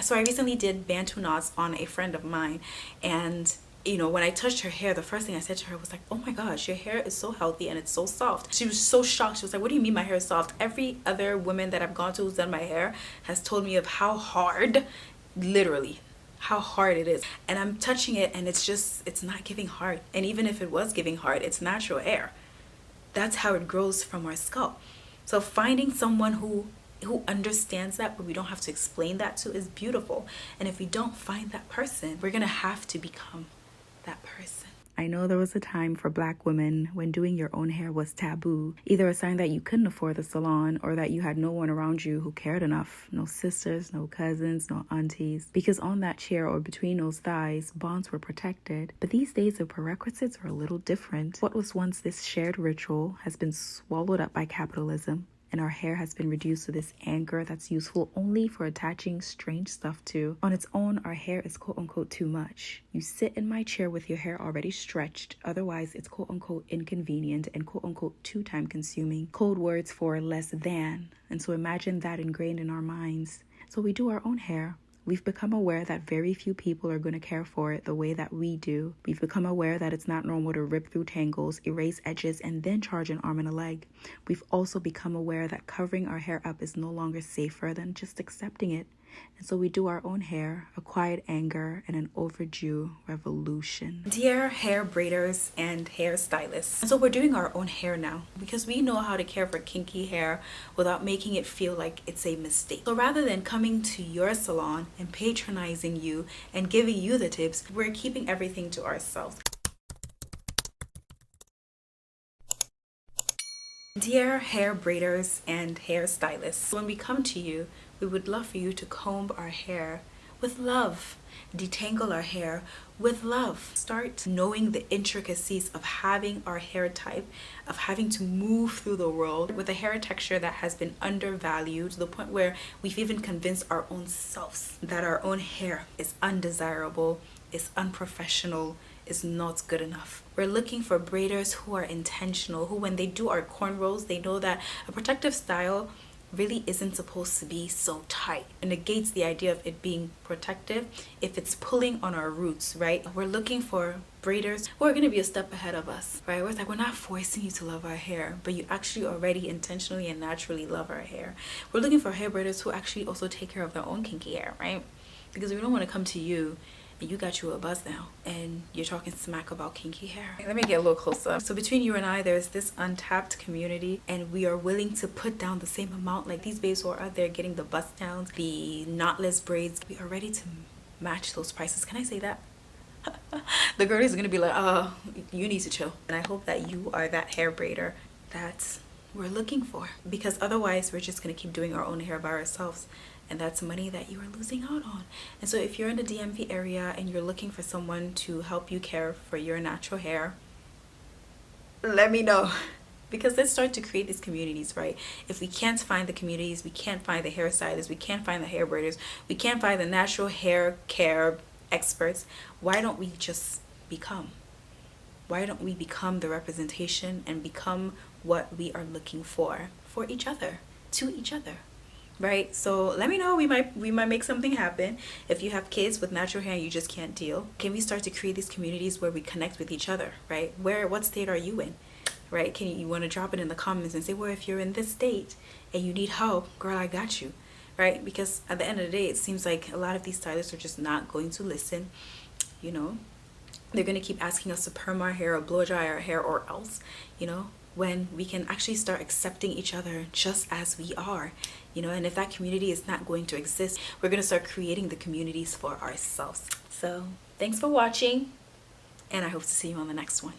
So I recently did Bantu knots on a friend of mine, and you know, when I touched her hair, the first thing I said to her was like, oh my gosh, your hair is so healthy and it's so soft. She was so shocked. She was like, what do you mean my hair is soft? Every other woman that I've gone to who's done my hair has told me of how hard, literally, how hard it is. And I'm touching it and it's not giving hard. And even if it was giving hard, it's natural hair. That's how it grows from our scalp. So finding someone who understands that, but we don't have to explain that to, is beautiful. And if we don't find that person, we're gonna have to become that person. I know there was a time for Black women when doing your own hair was taboo, either a sign that you couldn't afford the salon or that you had no one around you who cared enough. No sisters, no cousins, no aunties. Because on that chair or between those thighs, bonds were protected. But these days, the prerequisites are a little different. What was once this shared ritual has been swallowed up by capitalism, and our hair has been reduced to this anchor that's useful only for attaching strange stuff to. On its own, our hair is quote-unquote too much. You sit in my chair with your hair already stretched, otherwise it's quote-unquote inconvenient and quote-unquote too time-consuming. Code words for less than. And so imagine that ingrained in our minds. So we do our own hair. We've become aware that very few people are going to care for it the way that we do. We've become aware that it's not normal to rip through tangles, erase edges, and then charge an arm and a leg. We've also become aware that covering our hair up is no longer safer than just accepting it. And so we do our own hair, a quiet anger, and an overdue revolution. Dear hair braiders and hair stylists. And so we're doing our own hair now because we know how to care for kinky hair without making it feel like it's a mistake. So rather than coming to your salon and patronizing you and giving you the tips, we're keeping everything to ourselves. Dear hair braiders and hair stylists, when we come to you, we would love for you to comb our hair with love, detangle our hair with love. Start knowing the intricacies of having our hair type, of having to move through the world with a hair texture that has been undervalued to the point where we've even convinced our own selves that our own hair is undesirable, is unprofessional, is not good enough. We're looking for braiders who are intentional, who when they do our cornrows, they know that a protective style really isn't supposed to be so tight. It negates the idea of it being protective if it's pulling on our roots, right? We're looking for braiders who are going to be a step ahead of us, right? We're like, we're not forcing you to love our hair, but you actually already intentionally and naturally love our hair. We're looking for hair braiders who actually also take care of their own kinky hair, right? Because we don't want to come to you and you got you a buzz now and you're talking smack about kinky hair. Let me get a little closer. So between you and I, there's this untapped community, and we are willing to put down the same amount. Like these babes who are out there getting the bust downs, the knotless braids, we are ready to match those prices. Can I say that? The girl is gonna be like, you need to chill. And I hope that you are that hair braider that we're looking for, because otherwise we're just gonna keep doing our own hair by ourselves, and that's money that you are losing out on. And so if you're in the DMV area and you're looking for someone to help you care for your natural hair, let me know. Because let's start to create these communities, right? If we can't find the communities, we can't find the hairstylists, we can't find the hair braiders, we can't find the natural hair care experts, why don't we just become? Why don't we become the representation and become what we are looking for each other, to each other? Right? So let me know. We might make something happen. If you have kids with natural hair and you just can't deal, can we start to create these communities where we connect with each other, right? What state are you in, right? You want to drop it in the comments and say, well, if you're in this state and you need help, girl, I got you, right? Because at the end of the day, it seems like a lot of these stylists are just not going to listen. You know, they're going to keep asking us to perm our hair or blow dry our hair or else, you know, when we can actually start accepting each other just as we are, you know. And if that community is not going to exist, we're going to start creating the communities for ourselves. So thanks for watching, and I hope to see you on the next one.